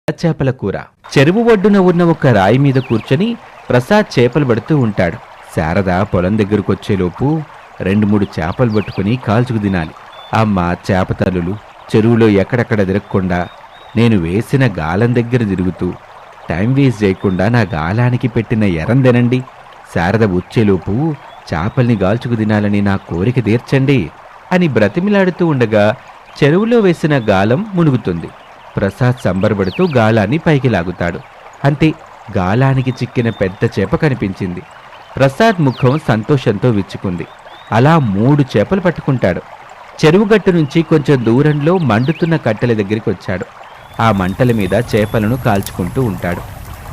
చేపల కూర. చెరువు ఒడ్డున ఉన్న ఒక రాయి మీద కూర్చొని ప్రసాద్ చేపలు పడుతూ ఉంటాడు. శారద పొలం దగ్గరకొచ్చేలోపు 2-3 చేపలు పట్టుకుని కాల్చుకు తినాలి. అమ్మ చేపతల్లులు చెరువులో ఎక్కడెక్కడ తిరగకుండా నేను వేసిన గాలం దగ్గర తిరుగుతూ టైం వేస్ట్ చేయకుండా నా గాలానికి పెట్టిన ఎరం తినండి. శారద వచ్చేలోపు చేపల్ని గాల్చుకు తినాలని నా కోరిక తీర్చండి అని బ్రతిమిలాడుతూ ఉండగా చెరువులో వేసిన గాలం మునుగుతుంది. ప్రసాద్ సంబరపడుతూ గాలాన్ని పైకి లాగుతాడు. అంతే, గాలానికి చిక్కిన పెద్ద చేప కనిపించింది. ప్రసాద్ ముఖం సంతోషంతో విచ్చుకుంది. అలా 3 చేపలు పట్టుకుంటాడు. చెరువుగట్టు నుంచి కొంచెం దూరంలో మండుతున్న కట్టెల దగ్గరికి వచ్చాడు. ఆ మంటల మీద చేపలను కాల్చుకుంటూ ఉంటాడు.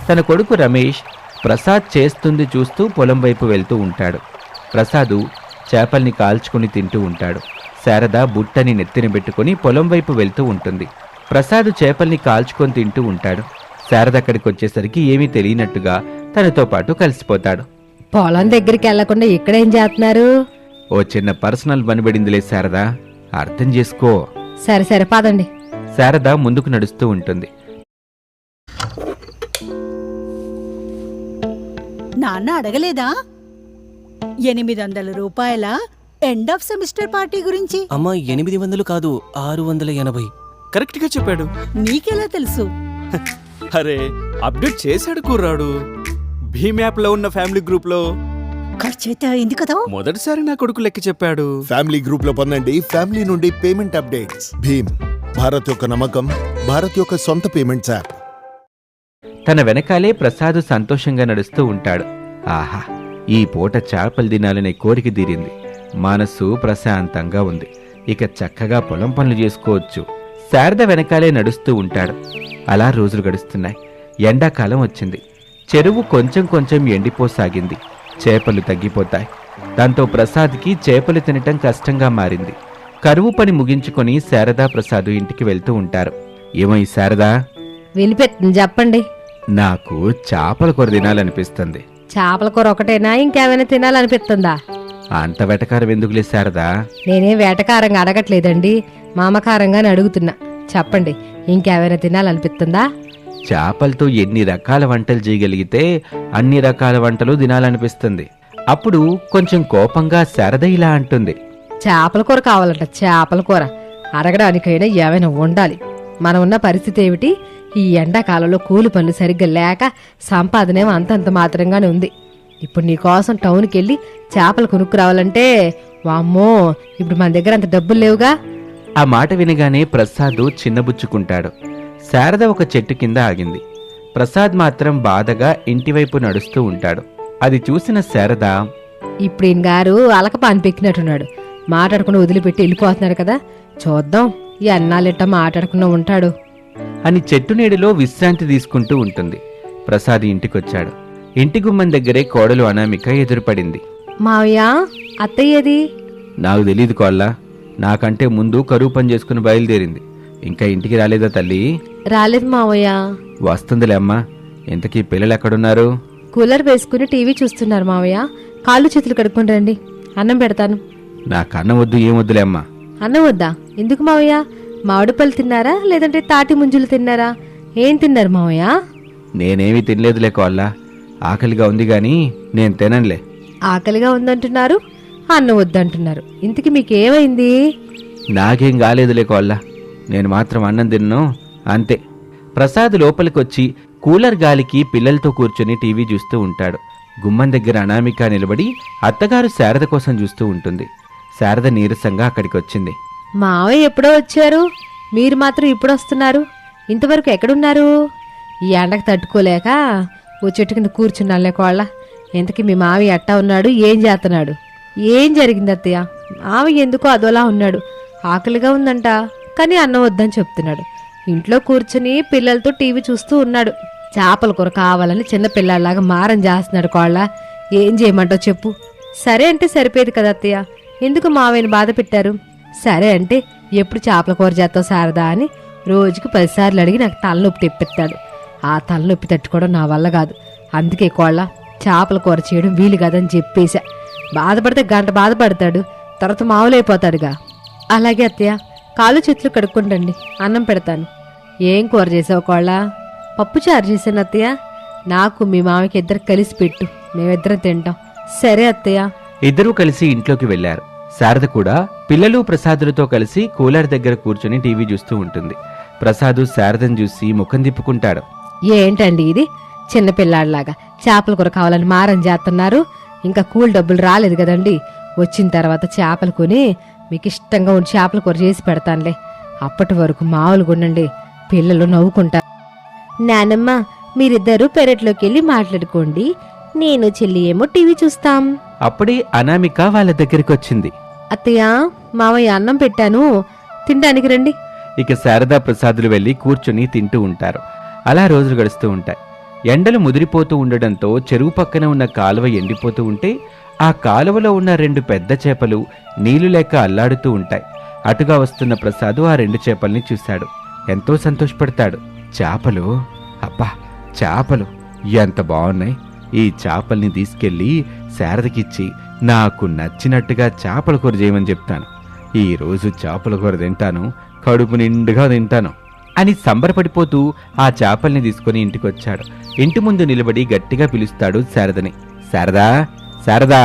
తన కొడుకు రమేష్ ప్రసాద్ చేస్తుంది చూస్తూ పొలం వైపు వెళ్తూ ఉంటాడు. ప్రసాదు చేపల్ని కాల్చుకుని తింటూ ఉంటాడు. శారద బుట్టని నెత్తిన పెట్టుకుని పొలం వైపు వెళ్తూ ఉంటుంది. ప్రసాద్ చేపల్ని కాల్చుకొని తింటూ ఉంటాడు. శారద అక్కడికి వచ్చేసరికి ఏమీ తెలియనట్టుగా తనతో పాటు కలిసిపోతాడు. పొలం దగ్గరికి వెళ్లకుండా ఇక్కడేం చేస్తున్నారు? ఓ చిన్న పర్సనల్ పనిపడిందిలే శారద, అర్థం చేసుకో. సరే సరే పదండి. శారద ముందుకు నడుస్తూ ఉంటుంది. నాన్న అడగలేదా 800 రూపాయల ఎండ్ ఆఫ్ సెమిస్టర్ పార్టీ గురించి? అమ్మా 800 కాదు 680. కరెక్ట్ గా చెప్పాడు. నీకెలా తెలుసు? అరే అప్డేట్ చేశాడు కుర్రాడు. భీమ్ యాప్ లో ఉన్న ఫ్యామిలీ గ్రూప్ లో. ఖర్చయితే అయింది కదా. మొదటిసారి నా కొడుకు లెక్క చెప్పాడు. ఫ్యామిలీ గ్రూప్ లో పొందండి ఫ్యామిలీ నుండి పేమెంట్ అప్డేట్స్. భీమ్, భారత్ యొక్క నమ్మకం, భారత్ యొక్క సొంత పేమెంట్స్ యాప్. తన వెనకాలే ప్రసాద్ సంతోషంగా నడుస్తూ ఉంటాడు. ఆహా, ఈ పూట చేపలు తినాలనే కోరిక తీరింది. మనసు ప్రశాంతంగా ఉంది. ఇక చక్కగా పొలం పనులు చేసుకోవచ్చు. శారద వెనకాలే నడుస్తూ ఉంటాడు. అలా రోజులు గడుస్తున్నాయి. ఎండాకాలం వచ్చింది. చెరువు కొంచెం కొంచెం ఎండిపోసాగింది. చేపలు తగ్గిపోతాయి. దాంతో ప్రసాద్కి చేపలు తినటం కష్టంగా మారింది. కరువు పని ముగించుకొని శారదా ప్రసాద్ ఇంటికి వెళ్తూ ఉంటారు. ఏమో ఈ శారదా, వినిపెత్తుంది చెప్పండి. నాకు చేపల కూర తినాలనిపిస్తుంది. చేపల కూర ఒకటేనా ఇంకేమైనా తినాలనిపిస్తుందా? అంత వెటకారం ఎందుకులే శారదా? నేనేం వేటకారంగా అడగట్లేదండి, మామకారంగానే అడుగుతున్నా. చెప్పండి, ఇంకేమైనా తినాలనిపిస్తుందా? చేపలతో ఎన్ని రకాల వంటలు చేయగలిగితే అన్ని రకాల వంటలు తినాలనిపిస్తుంది. అప్పుడు కొంచెం కోపంగా శారద ఇలా అంటుంది. చేపల కూర కావాలంట, చేపల కూర. అడగడానికైనా ఏమైనా ఉండాలి. మనం ఉన్న పరిస్థితి ఏమిటి? ఈ ఎండాకాలంలో కూలి పనులు సరిగ్గా లేక సంపాదనేమో అంతంత మాత్రంగానే ఉంది. ఇప్పుడు నీకోసం టౌన్కి వెళ్ళి చేపలు కొనుక్కురావాలంటే వామ్మో, ఇప్పుడు మన దగ్గర అంత డబ్బులు లేవుగా. ఆ మాట వినగానే ప్రసాద్ చిన్నబుచ్చుకుంటాడు. శారద ఒక చెట్టు కింద ఆగింది. ప్రసాద్ మాత్రం బాధగా ఇంటివైపు నడుస్తూ ఉంటాడు. అది చూసిన శారద, ఇప్పుడు ఈయన గారు అలకపాని పెక్కినట్టున్నాడు. మాట్లాడకుండా వదిలిపెట్టి వెళ్ళిపోతున్నాడు కదా, చూద్దాం ఈ అన్నాలెట్ట మాట్లాడకుండా ఉంటాడు అని చెట్టు నీడలో విశ్రాంతి తీసుకుంటూ ఉంటుంది. ప్రసాద్ ఇంటికొచ్చాడు. ఇంటి గుమ్మం దగ్గరే కోడలు అనామిక ఎదురుపడింది. మావయ్య, అత్తయ్యేది? నాకు తెలీదు కోళ్ళ, నాకంటే ముందు కరువు పని చేసుకుని బయలుదేరింది. ఇంకా ఇంటికి రాలేదా తల్లి? రాలేదు మావయ్య. వస్తుందిలే అమ్మా. ఇంతకీ పిల్లలు ఎక్కడున్నారు? కూలర్ వేసుకుని టీవీ చూస్తున్నారు మావయ్య. కాళ్ళు చేతులు కడుక్కొని రండి, అన్నం పెడతాను. నాకు అన్నం వద్దు, ఏం వద్దులే అమ్మా. అన్నం వద్దా? ఎందుకు మావయ్య? మామిడి పళ్ళు తిన్నారా లేదంటే తాటి ముంజులు తిన్నారా? ఏం తిన్నారు మావయ్య? నేనేమీ తినలేదులే కోళ్ళ, ఆకలిగా ఉంది గాని నేను తిననులే. ఆకలిగా ఉందంటున్నారు, అన్నం వద్దంటున్నారు. ఇంతకీ మీకేమైంది? నాకేం కాలేదులే కోళ్ళ, నేను మాత్రం అన్నం తిన్ను అంతే. ప్రసాద్ లోపలికొచ్చి కూలర్ గాలికి పిల్లలతో కూర్చొని టీవీ చూస్తూ ఉంటాడు. గుమ్మం దగ్గర అనామిక నిలబడి అత్తగారు శారద కోసం చూస్తూ ఉంటుంది. శారద నీరసంగా అక్కడికి వచ్చింది. మావయ్య ఎప్పుడో వచ్చారు, మీరు మాత్రం ఇప్పుడు వస్తున్నారు. ఇంతవరకు ఎక్కడున్నారు? ఈ ఎండకు తట్టుకోలేక ఓ చెట్టు కింద కూర్చున్నానులే కోళ్ళ. ఇంతకీ మీ మావయ్య ఎట్టా ఉన్నాడు, ఏం చేస్తున్నాడు? ఏం జరిగింది అత్తయ్య? మావయ్య ఎందుకో అదోలా ఉన్నాడు. ఆకలిగా ఉందంట, కానీ అన్నం వద్దని చెప్తున్నాడు. ఇంట్లో కూర్చుని పిల్లలతో టీవీ చూస్తూ ఉన్నాడు. చేపల కూర కావాలని చిన్న పిల్లల్లాగా మారం చేస్తున్నాడు కోళ్ళ. ఏం చేయమంటావు చెప్పు? సరే అంటే సరిపోయేది కదా అత్తయ్య, ఎందుకు మావయ్యని బాధ పెట్టారు? సరే అంటే ఎప్పుడు చేపల కూర చేస్తావు శారదా అని రోజుకి 10 సార్లు అడిగి నాకు తలనొప్పి తెప్పిస్తాడు. ఆ తలనొప్పి తట్టుకోవడం నా వల్ల కాదు. అందుకే కోళ్ళ చేపల కూర చేయడం వీలు కాదని చెప్పేశా. బాధపడితే గంట బాధపడతాడు, తర్వాత మామూలైపోతాడుగా. అలాగే అత్తయ్య, కాళ్ళు చేతులు కడుక్కుంటండి, అన్నం పెడతాను. ఏం కూర చేసావు కోళ్ళ? పప్పుచారు చేశాను అత్తయ్య. నాకు మీ మామకి ఇద్దరు కలిసి పెట్టు, మేమిద్దరం తింటాం. సరే అత్తయ్య. ఇద్దరూ కలిసి ఇంట్లోకి వెళ్లారు. శారద కూడా పిల్లలు ప్రసాదులతో కలిసి కూలర్ దగ్గర కూర్చొని టీవీ చూస్తూ ఉంటుంది. ప్రసాదు శారదను చూసి ముఖం తిప్పుకుంటాడు. ఏంటండి ఇది, చిన్నపిల్లాడిలాగా చేపల కూర కావాలని మారం చేస్తున్నారు? ఇంకా కూల్ డబ్బులు రాలేదు కదండి. వచ్చిన తర్వాత చేపలు కొని మీకు ఇష్టంగా ఉండి చేపల కూర చేసి పెడతానులే. అప్పటి వరకు మామూలుగా ఉండండి, పిల్లలు నవ్వుకుంటారు. నానమ్మ, మీరిద్దరూ పెరట్లోకి వెళ్ళి మాట్లాడుకోండి, నేను చెల్లి ఏమో టీవీ చూస్తాం. అప్పుడే అనామిక వాళ్ళ దగ్గరికి వచ్చింది. అత్తయ్య, మామయ్య అన్నం పెట్టాను, తినడానికి రండి. ఇక శారదా ప్రసాదులు వెళ్లి కూర్చొని తింటూ ఉంటారు. అలా రోజులు గడుస్తూ ఉంటాయి. ఎండలు ముదిరిపోతూ ఉండడంతో చెరువు పక్కన ఉన్న కాలువ ఎండిపోతూ ఉంటే ఆ కాలువలో ఉన్న 2 పెద్ద చేపలు నీళ్లు లేక అల్లాడుతూ ఉంటాయి. అటుగా వస్తున్న ప్రసాదు ఆ 2 చేపల్ని చూశాడు. ఎంతో సంతోషపడతాడు. చేపలు, అబ్బా చేపలు ఎంత బాగున్నాయి! ఈ చేపల్ని తీసుకెళ్లి శారదకిచ్చి నాకు నచ్చినట్టుగా చేపల కూర చేయమని చెప్తాను. ఈ రోజు చేపల కూర తింటాను, కడుపు నిండుగా తింటాను అని సంబరపడిపోతూ ఆ చేపల్ని తీసుకుని ఇంటికొచ్చాడు. ఇంటి ముందు నిలబడి గట్టిగా పిలుస్తాడు శారదని. శారదా, శారదా!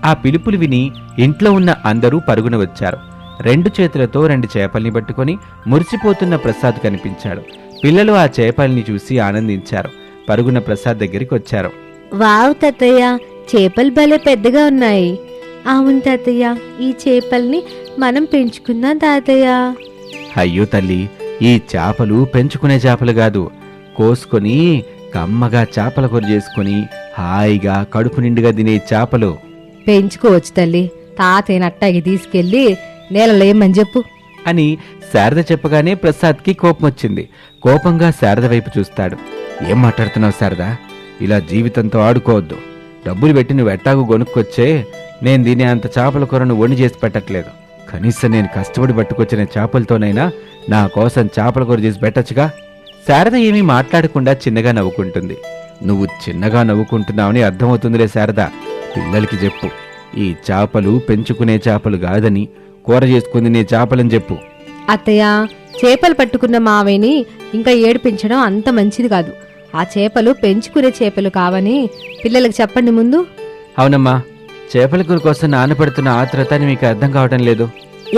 ఆ పిలుపులు విని ఇంట్లో ఉన్న అందరూ పరుగున వచ్చారు. 2 చేతులతో 2 చేపల్ని పట్టుకొని మురిసిపోతున్న ప్రసాద్ కనిపించాడు. పిల్లలు ఆ చేపల్ని చూసి ఆనందించారు. పరుగున ప్రసాద్ దగ్గరికి వచ్చారు. వావ్ తాతయ్య, చేపలు భలే పెద్దగా ఉన్నాయి. అవును తాతయ్య, ఈ చేపల్ని మనం పెంచుకుందాం తాతయ్య. అయ్యో తల్లి, ఈ చేపలు పెంచుకునే చేపలు కాదు, కోసుకొని కమ్మగా చేపల కూర చేసుకుని హాయిగా కడుపు నిండుగా తినే చేపలు. పెంచుకోవచ్చు తల్లి, తాతయ్యని అట్టాగి తీసుకెళ్లి నేలలో ఏమని చెప్పు అని శారద చెప్పగానే ప్రసాద్కి కోపం వచ్చింది. కోపంగా శారద వైపు చూస్తాడు. ఏం మాట్లాడుతున్నావు శారదా? ఇలా జీవితంతో ఆడుకోవద్దు. డబ్బులు పెట్టి నువ్వు ఎట్టాగు కొనుక్కొచ్చే నేను తినే అంత చేపల కూరను వండి చేసి పెట్టట్లేదు. కనీసం నేను కష్టపడి పట్టుకొచ్చిన చేపలతోనైనా నా కోసం చేపల కూర చేసి పెట్టచ్చుగా. శారద ఏమీ మాట్లాడకుండా చిన్నగా నవ్వుకుంటుంది. నువ్వు చిన్నగా నవ్వుకుంటున్నావని అర్థమవుతుందిలే శారద. పిల్లలకి చెప్పు, ఈ చేపలు పెంచుకునే చేపలు కాదని కూర చేసుకుంది నీ చేపలని చెప్పు. అత్తయ్య, చేపలు పట్టుకున్న మావయ్యని ఇంకా ఏడిపించడం అంత మంచిది కాదు. ఆ చేపలు పెంచుకునే చేపలు కావని పిల్లలకు చెప్పండి ముందు. అవునమ్మా, చేపల కూర కోసం నానపడుతున్న ఆత్రత మీకు అర్థం కావటం లేదు.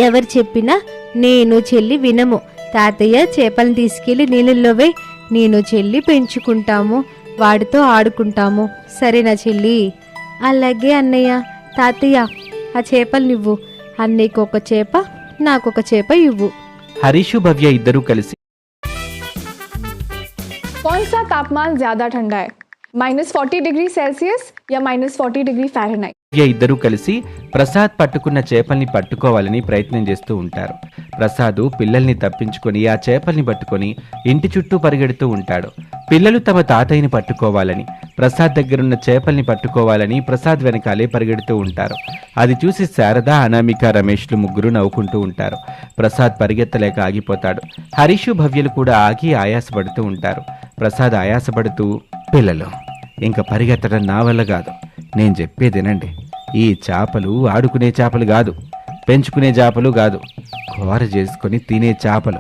ఎవరు చెప్పినా నేను చెల్లి వినము. తాతయ్య చేపలను తీసుకెళ్లి నీళ్ళల్లోవే నేను చెల్లి పెంచుకుంటాము, వాడితో ఆడుకుంటాము. సరేనా చెల్లి? అలాగే అన్నయ్య. తాతయ్య, ఆ చేపలనివ్వు. అన్నయ్యకు ఒక చేప, నాకొక చేప ఇవ్వు. హరీషు భవ్య ఇద్దరూ కలిసి कौन सा तापमान ज़्यादा ठंडा है, -40 डिग्री सेल्सियस या -40 डिग्री फ़ारेनहाइट? ఇద్దరూ కలిసి ప్రసాద్ పట్టుకున్న చేపల్ని పట్టుకోవాలని ప్రయత్నం చేస్తూ ఉంటారు. ప్రసాద్ పిల్లల్ని తప్పించుకొని ఆ చేపల్ని పట్టుకొని ఇంటి చుట్టూ పరిగెడుతూ ఉంటాడు. పిల్లలు తమ తాతయ్యని పట్టుకోవాలని, ప్రసాద్ దగ్గరున్న చేపల్ని పట్టుకోవాలని ప్రసాద్ వెనకాలే పరిగెడుతూ ఉంటారు. అది చూసి శారద, అనామిక, రమేష్లు ముగ్గురు నవ్వుకుంటూ ఉంటారు. ప్రసాద్ పరిగెత్తలేక ఆగిపోతాడు. హరీషు భవ్యలు కూడా ఆగి ఆయాసపడుతూ ఉంటారు. ప్రసాద్ ఆయాసపడుతూ, పిల్లలు ఇంకా పరిగెత్తడం నా వల్ల కాదు, నేను చెప్పేదేనండి. ఈ చేపలు ఆడుకునే చేపలు కాదు, పెంచుకునే చేపలు కాదు, కూర చేసుకుని తినే చేపలు.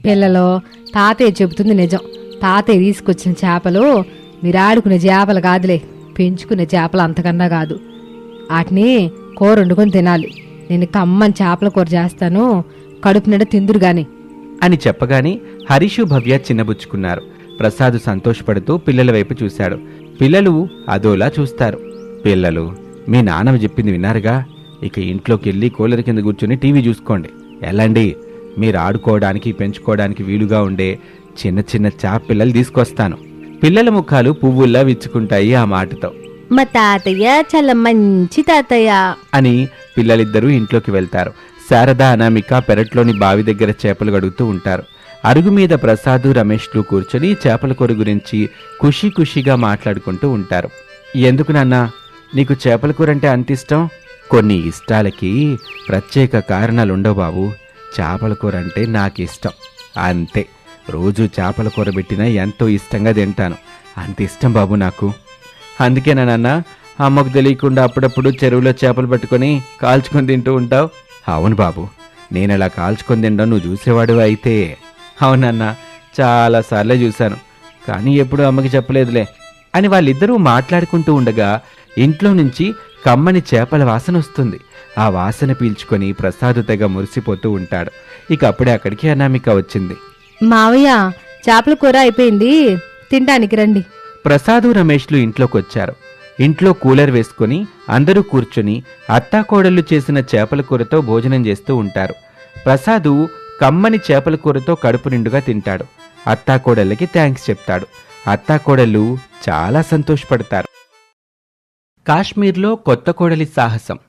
పిల్లలో, తాతయ్య చెబుతుంది నిజం. తాతయ్య తీసుకొచ్చిన చేపలు మీరు ఆడుకునే చేపలు కాదులే, పెంచుకునే చేపలు అంతకన్నా కాదు. వాటిని కూర వండుకొని తినాలి. నేను కమ్మని చేపల కూర చేస్తాను, కడుపు నిండా తిందురు గాని అని చెప్పగానే హరీషు భవ్య చిన్నబుచ్చుకున్నారు. ప్రసాద్ సంతోషపడుతూ పిల్లల వైపు చూశాడు. పిల్లలు అదోలా చూస్తారు. పిల్లలు, మీ నాన్నవి చెప్పింది విన్నారుగా, ఇక ఇంట్లోకి వెళ్ళి కూలర్ కింద కూర్చొని టీవీ చూసుకోండి. ఎలాండి, మీరు ఆడుకోవడానికి పెంచుకోవడానికి వీలుగా ఉండే చిన్న చిన్న చేప పిల్లలు తీసుకొస్తాను. పిల్లల ముఖాలు పువ్వుల్లా విచ్చుకుంటాయి ఆ మాటతో. మా తాతయ్య చాలా మంచి తాతయ్య అని పిల్లలిద్దరూ ఇంట్లోకి వెళ్తారు. శారద, అనామిక పెరట్లోని బావి దగ్గర చేపలు గడుగుతూ ఉంటారు. అరుగు మీద ప్రసాద్, రమేష్లు కూర్చొని చేపల కూర గురించి ఖుషీగా మాట్లాడుకుంటూ ఉంటారు. ఎందుకు నాన్నా నీకు చేపల కూర అంటే అంత ఇష్టం? కొన్ని ఇష్టాలకి ప్రత్యేక కారణాలుండవు బాబు. చేపల కూర అంటే నాకు ఇష్టం అంతే. రోజు చేపల కూర పెట్టినా ఎంతో ఇష్టంగా తింటాను. అంత ఇష్టం బాబు నాకు. అందుకేనా నాన్న అమ్మకు తెలియకుండా అప్పుడప్పుడు చెరువులో చేపలు పట్టుకొని కాల్చుకొని తింటూ ఉంటావు? అవును బాబు, నేను అలా కాల్చుకొని తినడం నువ్వు చూసేవాడు అయితే. అవునన్నా, చాలాసార్లే చూశాను. కానీ ఎప్పుడూ అమ్మకి చెప్పలేదులే అని వాళ్ళిద్దరూ మాట్లాడుకుంటూ ఉండగా ఇంట్లో నుంచి కమ్మని చేపల వాసన వస్తుంది. ఆ వాసన పీల్చుకొని ప్రసాద్ తెగ మురిసిపోతూ ఉంటాడు. ఇక అప్పుడే అక్కడికి అనామిక వచ్చింది. మావయ్య చేపల కూర అయిపోయింది, తినడానికి రండి. ప్రసాదు రమేష్లు ఇంట్లోకొచ్చారు. ఇంట్లో కూలర్ వేసుకుని అందరూ కూర్చుని అత్తాకోడళ్ళు చేసిన చేపల కూరతో భోజనం చేస్తూ ఉంటారు. ప్రసాదు కమ్మని చేపల కూరతో కడుపు నిండుగా తింటాడు. అత్తాకోడళ్ళకి థ్యాంక్స్ చెప్తాడు. అత్తాకోడళ్ళు చాలా సంతోషపడతారు. కాశ్మీర్లో కొత్త కోడలి సాహసం.